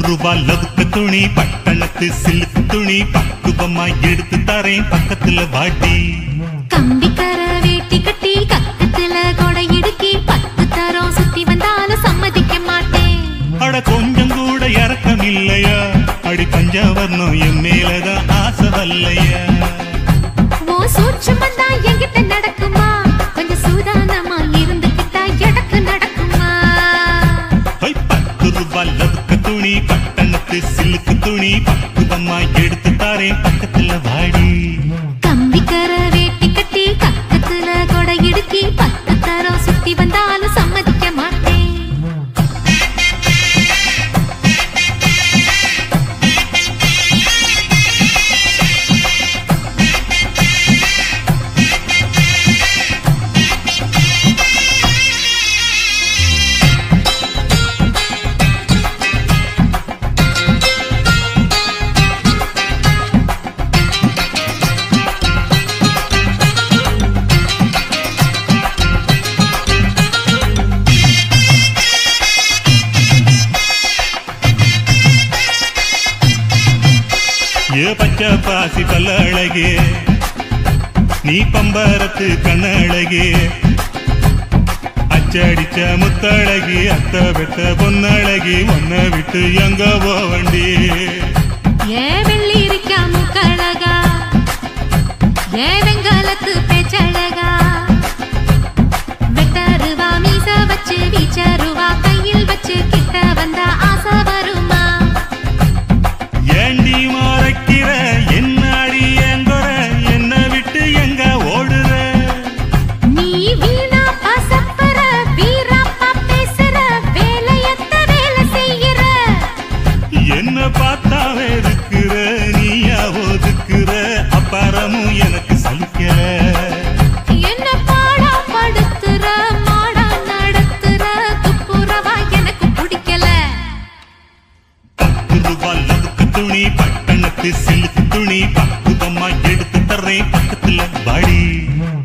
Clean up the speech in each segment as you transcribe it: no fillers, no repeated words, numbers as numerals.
ரூபாய் லவுக்கு துணி பட்டணத்து சிலுக்கு துணி பக்குவமா எடுத்து தரேன் பக்கத்துல வாட்டி. கம்பிக்கர வேட்டி கட்டி கக்கத்துல கொடை இடுக்கி 10 தரம் சுத்தி வந்தாலும் சம்மதிக்க மாட்டேன். அட கொஞ்சம் கூட இறக்கம் இல்லையா? அடி பஞ்சவர்ணம் என் மேலதான் ஆசை வல்லையா? ஓ சூட்சம் வந்தா என்கிட்ட நடக்குமா? கொஞ்சம் சூதானமா இருந்துக்கிட்டா எனக்கு நடக்குமா? 10 ரூபாய் லவுக்கு துணி பட்டணத்து சிலுக்கு துணி பக்குவமா எடுத்து தரேன் பக்கத்துல வாடி. கம்பிக்கர வேட்டி கட்டி கக்கத்துல கொடை இடுக்கி 10 தரம் சுத்தி வந்தாலும் சம்மதிக்க மாட்டேன். ஏ பச்சை பாசி பல்ல அழகே, நீ பம்பரத்து கண்ணழகே, அச்சடிச்ச முத்தழகி அத்த பெத்த பொன்னழகி, ஒன்ன விட்டு எங்க போவண்டி? ஏ வெள்ளி இருக்கா முக்கழகா, ஏ வெங்காலத்து பேச்சழகா, வெட்டருவா மீச வச்சு வீச்சருவா கையில் வச்சு கிட்ட வந்தா ஆசை வருமா? ஏண்டி மறைக்கிற என்னாடி எங்கொற, என்ன விட்டு எங்க ஓடுற? நீ வீணா பசப்பற வீராப்பா பேசுற, வேலையத்த வேலை செய்யற. என்ன பார்த்தாவே இருக்கிற, நீயா ஒதுக்குற, அப்பாரமும் எனக்கு சலிக்கல. என்ன பாடா படுத்துற, மாடா நடத்துற, துப்புரவா எனக்கு பிடிக்கல. 10 ரூபாய் லவுக்கு துணி பட்டணத்து சிலுக்கு துணி பக்குவமா எடுத்து தர்றேன் பக்கத்துல வாடி.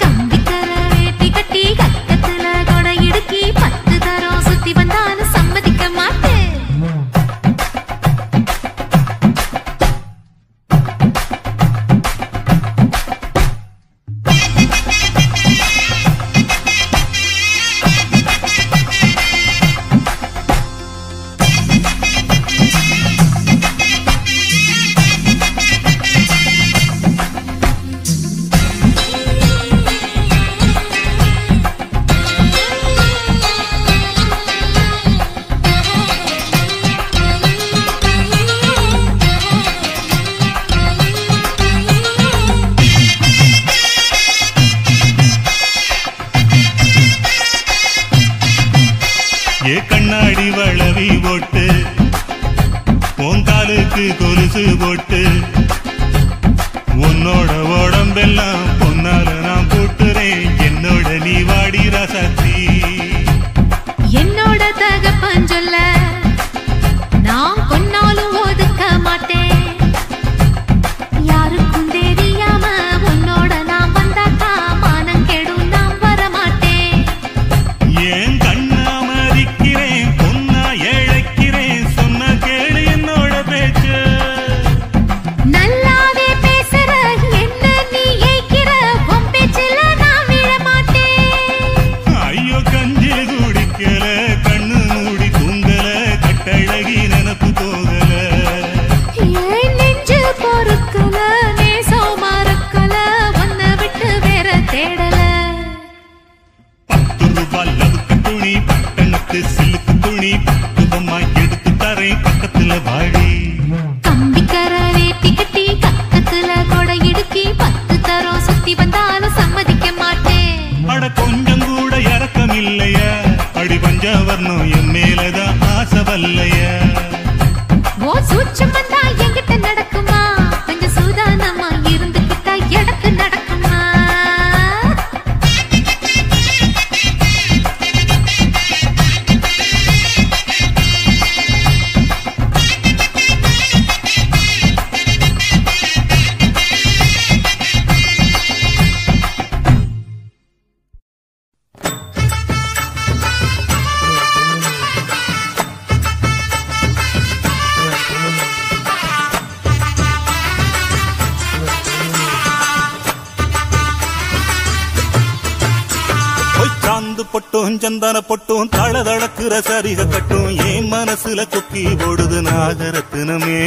கம்பிக்கர வேட்டி கட்டி கக்கத்துல கொடை இடுக்கி 10 தரம் சுத்தி வந்தாலும் சம்மதிக்க மாட்டேன். ஏ கண்ணாடி வளவி போட்டு உங்காலுக்கு கொலுசு போட்டு, உன்னோட உடம்பெல்லாம் பொன்னால நான் போட்டுறேன், என்னோட நீ வாடி ராசாத்தி. என்னோட தகப்பன் சொல்ல நான் கொன்னாலும் ஒதுக்க மாட்டேன். யாருக்கும் தெரியாம உன்னோட நான் வந்தாக்கா மானம் கெடும், நான் வரமாட்டேன். ஏன் கண்ணா மதிக்கிறேன், பொன்னா இழைக்கிறேன், சொன்ன கேளு என்னோட பேச்சு. நல்லாவே பேசுற என்ன நீ ஏய்க்கிற, உன் பேச்சுல நான் விழ மாட்டேன். ஐயோ கஞ்சி குடிக்கல, கண்ணு மூடி தூங்கல, கட்டழகி நினப்பு போகல. ஏன் நெஞ்சு பொறுக்கல, நேசம் மறக்கல, உன்னை விட்டு வேற தேடல. 10 ரூபாய் லவுக்கு துணி பட்டணத்து சிலுக்கு துணி பக்குவமா எடுத்து தரேன் பக்கத்துல வாடி. கம்பிக்கர வேட்டி கட்டி கக்கத்துல கொடை இடுக்கி 10 தரம் சுத்தி வந்தாலும் சம்மதிக்க மாட்டேன். அட கொஞ்சம் கூட இறக்கம் இல்லையா? அடி பஞ்சவர்ணம் என் மேலதான் ஆசை வல்லையா? ஓ சூட்சம் வந்தா என்கிட்ட நடக்குமா? கொஞ்சம் சூதானமா இருந்துக்கிட்டா எனக்கு நடக்குமா? பொட்டும் சந்தன பொட்டும் தளதளக்குற சரிக கட்டும் என் மனசுல கொக்கி போடுது நாகரத்தினமே.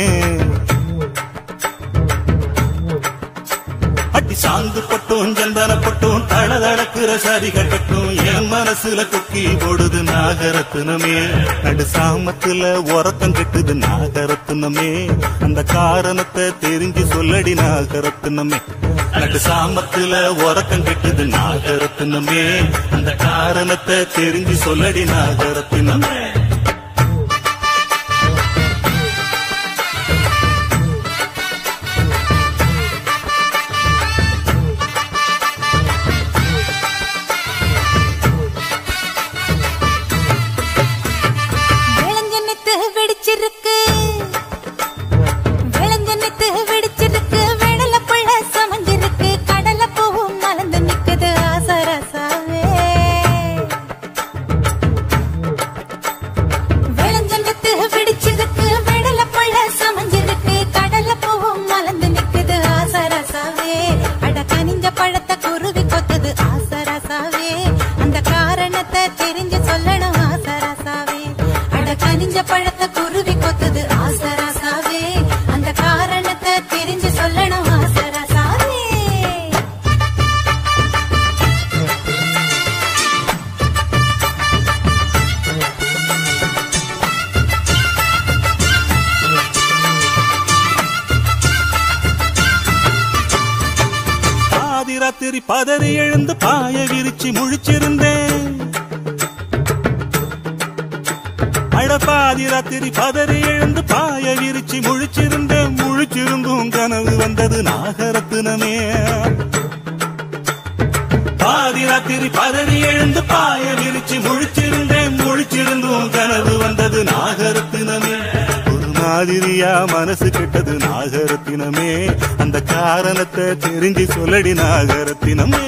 அடி சாந்து பொட்டும் சந்தன பொட்டும் தளதளக்குற சரிக கட்டும் என் மனசுல கொக்கி போடுது நாகரத்தினமே. நடு சாமத்துல உறக்கம் கெட்டுது நாகரத்தினமே. அந்த காரணத்தை தெரிஞ்சு சொல்லடி நாகரத்தினமே. நடு சாமத்துல உறக்கம் கெட்டுது நாகரத்தினமே. அந்த காரணத்தை தெரிஞ்சு சொல்லடி நாகரத்தினமே. ராத்திரி பதறி எழுந்து பாய விரிச்சு முழிச்சிருந்தேன். அடப்பாதி ராத்திரி பதறி எழுந்து பாய விரிச்சு முழிச்சிருந்தேன். முழிச்சிருந்தும் கனவு வந்தது நாகரத்தினமே. பாதி ராத்திரி பதறி எழுந்து பாய விரிச்சு முழிச்சிருந்தேன். முழிச்சிருந்தும் கனவு வந்தது நாகரத்தினமே. மாதிரியா மனசு கெட்டது நாகரத்தினமே. அந்த காரணத்தை தெரிஞ்சு சொல்லடி நாகரத்தினமே.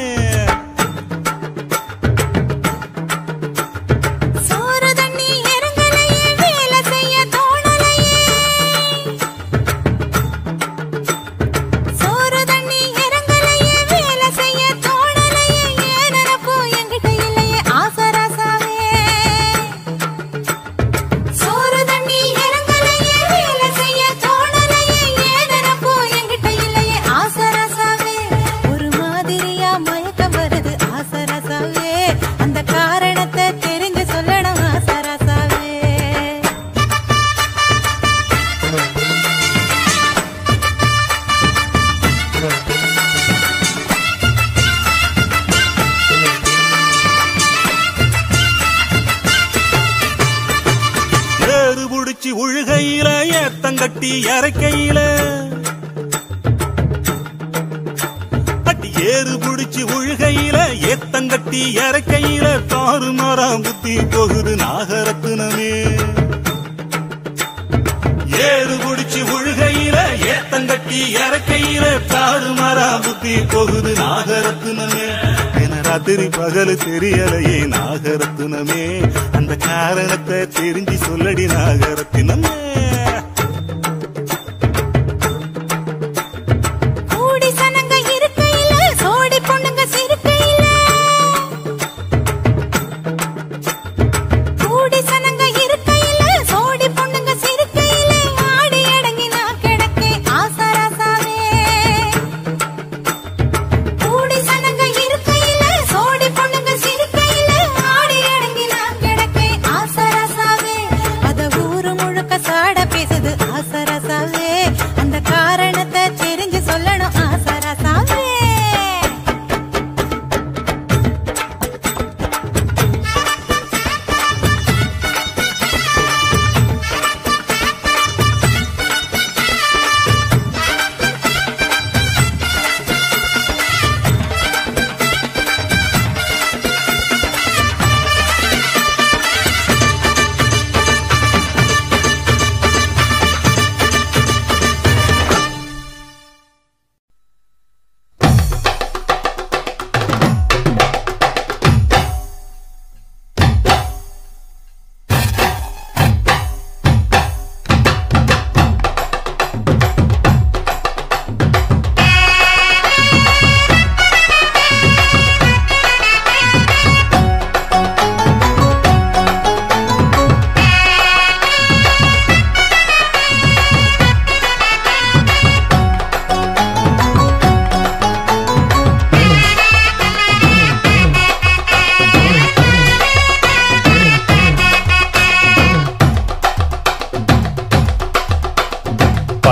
உழுகையில ஏத்தங்கட்டி இறக்கையில அட்டி ஏறு புடிச்சு உழுகையில ஏத்தங்கட்டி இறக்கையில தாறு மரம் புத்தி போகுது நாகரத்தினமே. ஏறு புடிச்சு உழுகையில ஏத்தங்கட்டி இறக்கையில தாறு மரம் புத்தி போகுது நாகரத்தினமே. ராத்திரி பகல் தெரியலையே நாகரத்தினமே. அந்த காரணத்தை தெரிஞ்சு சொல்லடி நாகரத்தினமே. சாட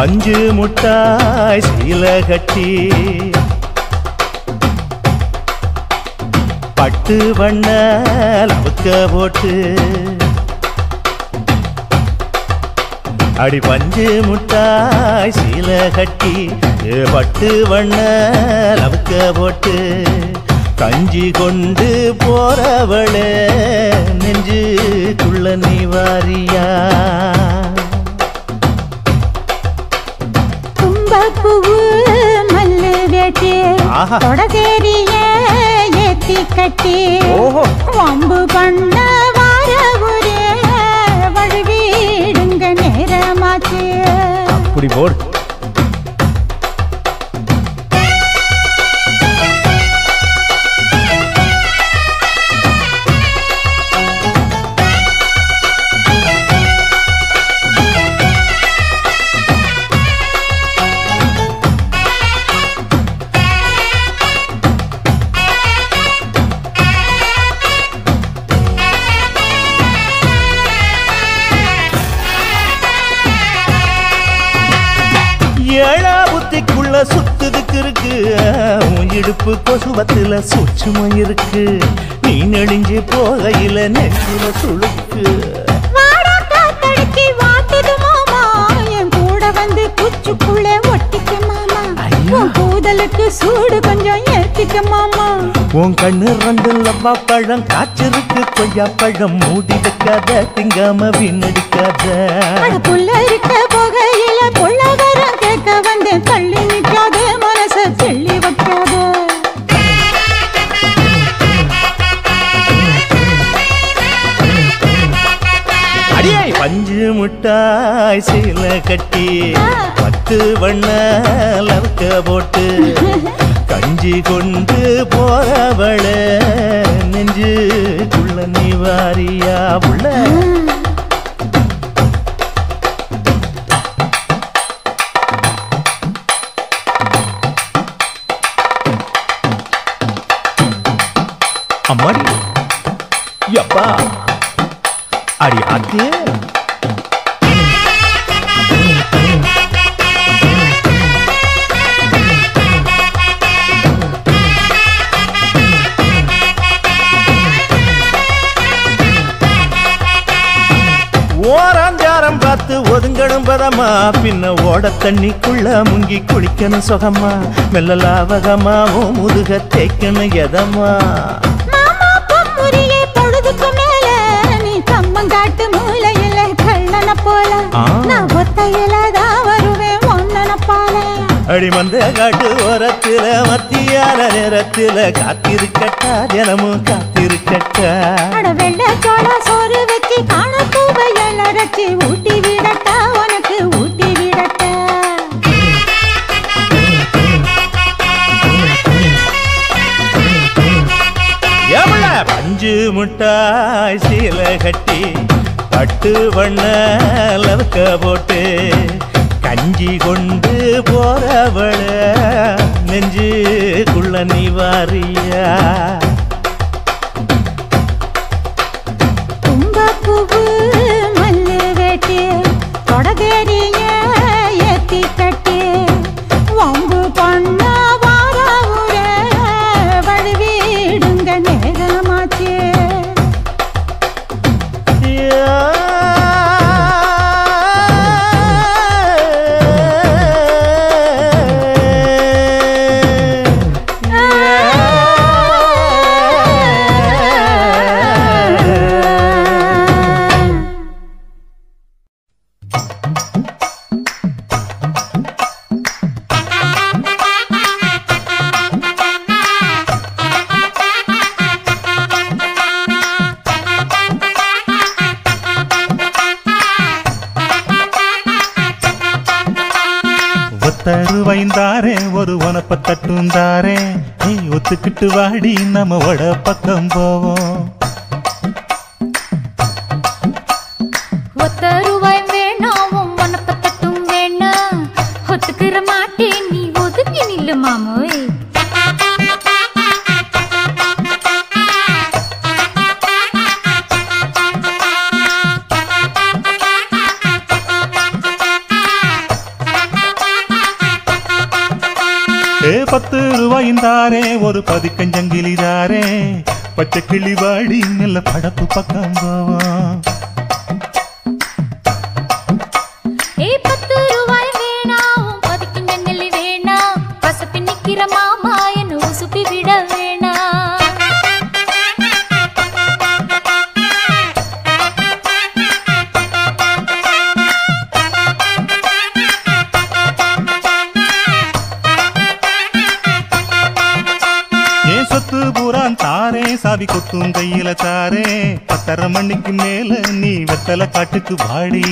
பஞ்சு முட்டாய் சீல கட்டி பட்டு வண்ண லவுக்க போட்டு அடி பஞ்சு முட்டாய் சீல கட்டி பட்டு வண்ண லவுக்க போட்டு கஞ்சி கொண்டு போறவளே நெஞ்சுக்குள்ள நீ வாரியா தும்பப்பூவு மல்லு வேட்டி தொடதேரிய ஏத்தி கட்டி வம்பு பண்ண வார ஒரே வழுவிடுங்க நேரமாச்சு அப்படி போடு ஏழா புத்திக்குள்ள சுத்துதுக்கு இருக்கு உன் இடுப்பு கொசுவத்துல சூட்சுமம் இருக்கு நீ நெளிஞ்சு போகையில நெஞ்சில சுழுக்கு என் கூட வந்து குச்சுக்குள்ள ஒட்டிக்க மாமா கூதலுக்கு சூடு கொஞ்சம் ஏத்திக்க மாமா உன் கண்ணு ரெண்டு லவ்வா பழம் காய்ச்சிருக்கு கொய்யா பழம் மூடி வைக்காத திங்காம வீணடிக்காத புள்ள இருக்க போகையில புள்ள வர கேட்க வந்தேன் தள்ளி நிற்காத மனச தெள்ளி வைக்காத அடியே பஞ்சு முட்டாய் சீல கட்டி பட்டு வண்ண லவுக்க போட்டு கஞ்சி கொண்டு போறவள நெஞ்சுக்குள்ள நீ வாரியா புள்ள அம்மாடி யப்பா அடி ஆத்தே ஓராஞ்சாரம் பார்த்து ஒதுங்கணும் பதமா பின்ன ஓட தண்ணிக்குள்ள முங்கி குளிக்கணும் சுகமா மெல்ல லாவகமா ஓ முதுக தேய்க்கணும் எதமா பொழுதுக்கு மேல நீ கம்மங்காட்டு மூலையில கள்ளன போல நான் ஒத்தையிலதான் வருவேன் ஒன்னன போல அடி மந்த காட்டு ஓரத்துல மத்தியான நேரத்துல காத்திருக்கட்டா தினமும் காத்திருக்கட்டா வெள்ள சோள சோறு வச்சு காண பூவையல் அரைச்சி ஊட்டி விடட்டா உனக்கு ஊட்டி விடட்டா எவ்வள பஞ்சு முட்டாய் சீல கட்டி பட்டு வண்ண லவுக்க போட்டு கஞ்சி கொண்டு போறவள நெஞ்சுக்குள்ள நீ வாரியா தும்பப்பூவு மல்லு வேட்டி தொடதேரிய ஏத்தி கட்டி வம்பு பண்ண வார ஊரே வழுவிடுங்க நேரமாச்சு தருவைந்தாரே ஒரு உனப்ப தட்டுந்தாரே நீ ஒத்துக்கிட்டு வாடி நம்ம வட பக்கம் போவோம் ஒத்த ரூபாய் வேணாம் உனப்ப தட்டும் வேணாம் ஒத்துக்கிற மாட்டேன் நீ ஒதுங்கி நில்லு மாமோய் தாரே ஒரு பதிக்கஞ்சங்கிலி தாரே பச்சை கிளி வாடி நல்ல படப்பு பக்கம் போவோம். 10 ரூபாய் வேணாம் பதிக்கஞ்சங்கிலி வேணாம் பசப்பி நிக்கிற மாமா என்ன உசுப்பி விட வேணாம். சொத்து பூரான் தாரே சாவி கொத்தும் கையில தாரே 10:30 மணிக்கு மேல நீ வெத்தல காட்டுக்கு வாடி.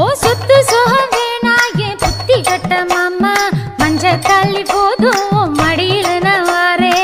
ஓ சொத்து சோகம் வேணா என் புத்தி கட்ட மாமா மஞ்ச தள்ளி போதும் மடியில நான் வாரே.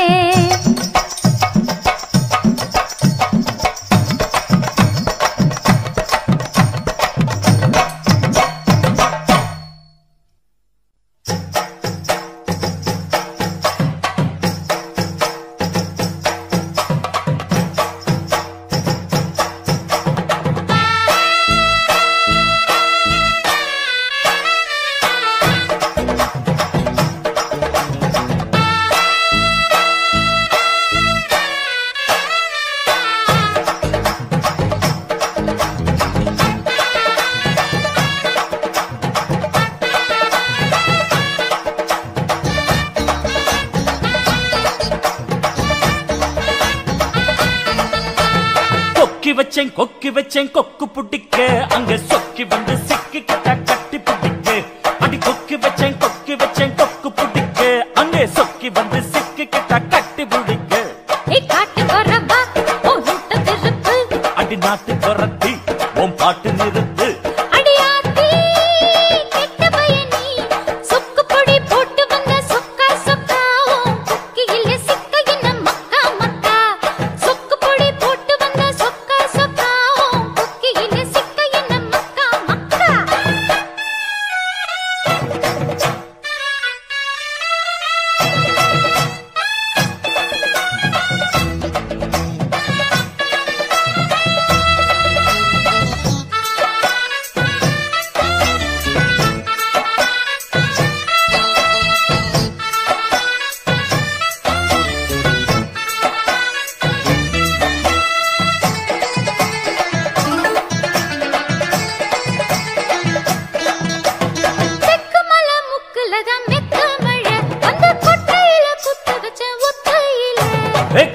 கொக்கி வச்சேன் கொக்கு புட்டிக்க அங்க சொக்கி வந்து சிக்கி கிட்ட கட்டி புட்டிக்க. அடி கொக்கி வச்சேன் கொக்கு புட்டிக்க அங்கே சொக்கி வந்து சிக்கி கிட்ட கட்டி புடிக்க. அடி நாட்டு கொரத்தி உன் பாட்டு நிறுத்து.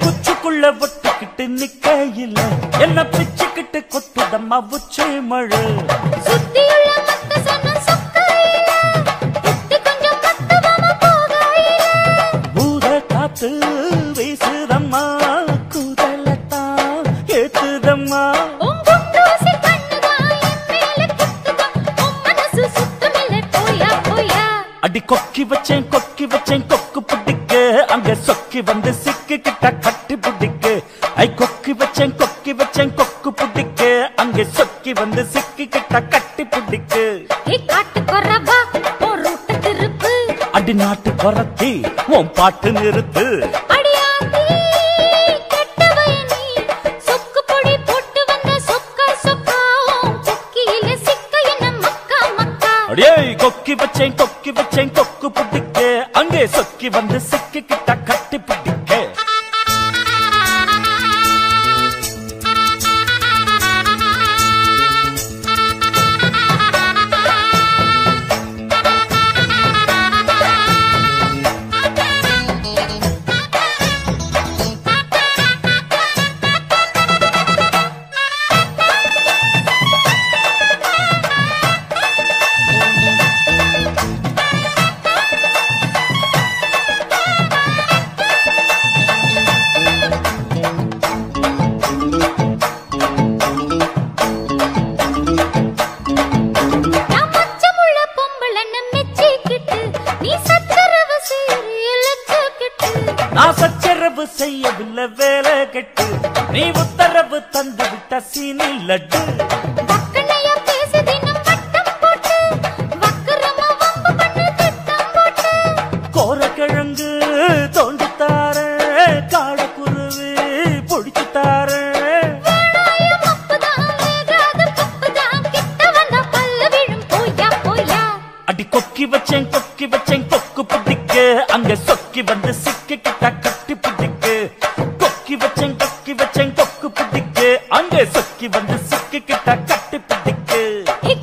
குச்சுக்குள்ள ஒட்டுக்கிட்டு நிக்கையில என்ன பிச்சுக்கிட்டு கொத்துதம்மா உச்சி மழை. சுத்தியுள்ள மத்த சொன்ன சொக்கையில புத்தி கொஞ்சம் மத்தவமா போகையில ஊர காத்து வீசுதம்மா கூதலத்தான் ஏத்துதம்மா. உங்குண்டூசி கண்ணுதான் என் மேல குத்துதான் உன் மனசு சுத்தமில்லை போயா போயா. அடி கொக்கி வச்சேன் கொக்கு புட்டிக்க அங்க சொக்கி வந்து சிக்கி கிட்ட கட்டி புடிக்க. ஐ கொக்கி வச்சேன் கொக்கு புட்டிக்க அங்க சொக்கி வந்து சிக்கி கிட்ட கட்டி புடிக்க. காட்டு கொரவா உன் ரூட்ட திருப்பு. அடி நாட்டு கொரத்தி உன் பாட்டு நிறுத்து. அடியாத்தி கெட்டவைய நீ சொக்கு பொடி போட்டு வந்த சொக்கா சொக்கா உன் கொக்கியில சிக்க என்ன மக்கா மக்கா. அடியே கொக்கி வச்சேன் கொக்கு புட்டிக்க அங்கே சொக்கி வந்து சிக்கி கிட்ட கட்டி புடிக்க. நான் சச்சரவு செய்யவில்லை வேலை கெட்டு நீ உத்தரவு தந்து விட்ட சீனி லட்டு. கோரக்கிழங்கு தோண்டித்தார காடக்குருவி பொடிச்சுத்தார. அடி கொக்கி கொக்கு பிடிக்கு அங்கே சொக்கி வந்து சிக்கிக்கிட்ட கட்டி பிடிக்கு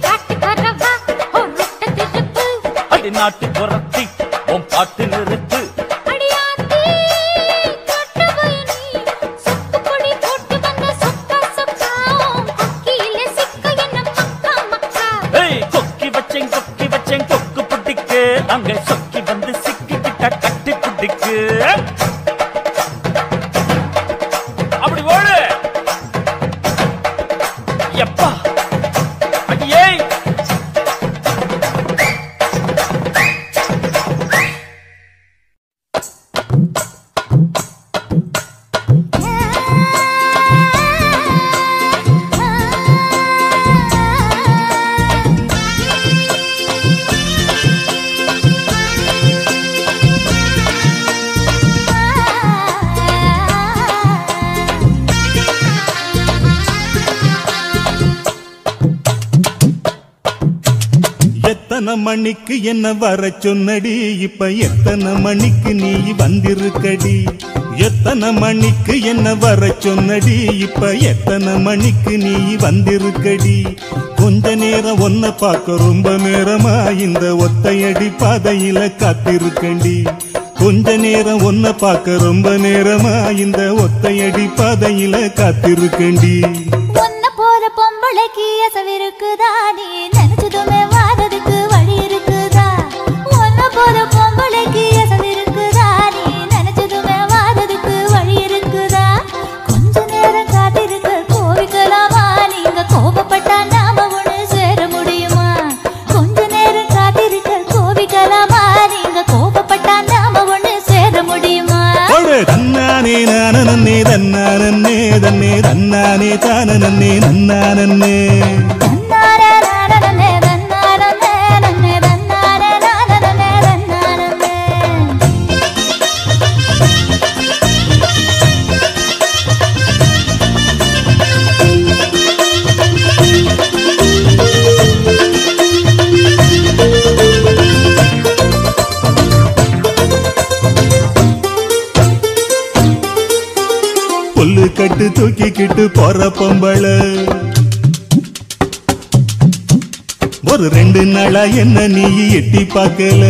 காட்டுக்காரவா ஒரு ரொட்ட திருப்பு அடி நாட்டு புறத்தி உன் பாட்டு நிறுத்து அடியாத்தி கட்டவயனி சொக்கு பொடி போட்டு வந்த சொக்கா சொக்கா கொக்கியில சிக்க என்ன மக்கா மக்கா ஏய் கொக்கி வச்சேன் கொக்கு பிடிக்கு அங்கே சொக்கி வந்து சிக்கிக்கிட்ட கட்டி பிடிக்கு அப்படி ஓடு எப்பா அடியே எத்தனை மணிக்கு என்ன வர சொன்னடி இப்ப எத்தனை மணிக்கு நீ வந்திருக்கடி எத்தனை மணிக்கு என்ன வர சொன்னடி இப்ப எத்தனை மணிக்கு நீ வந்திருக்கடி கொஞ்ச நேரம் ஒன்ன பார்க்க ரொம்ப நேரமா இந்த ஒத்தையடி பாதையில காத்திருக்கண்டி கொஞ்ச நேரம் ஒன்ன பார்க்க ரொம்ப நேரமா இந்த ஒத்தையடி பாதையில காத்திருக்கண்டி ஒன்ன போற பொம்பளைக்கு அசவிருக்குதா நீ நினைச்சதுமே வாரதுக்கு வழி இருக்குதா ஒன்ன போற பொம்பளைக்கு அசவிருக்குதா நீ நினைச்சதுமே வாரதுக்கு வழி இருக்குதா கொஞ்ச நேரம் காத்திருக்க கோவிக்கலாமா நீங்க கோபப்பட்டா நாம ஒண்ணு சேர முடியுமா கொஞ்ச நேரம் காத்திருக்க கோவிக்கலாமா நீங்க கோபப்பட்டா நாம ஒண்ணு சேர முடியுமா தன்னானே நானே தன்னானே தன்னே தன்னானே தானே நன்னானே புல்லு கட்டு தூக்கிக்கிட்டு போற பொம்பள ஒரு 2 நாளா என்ன நீ எட்டி பார்க்கல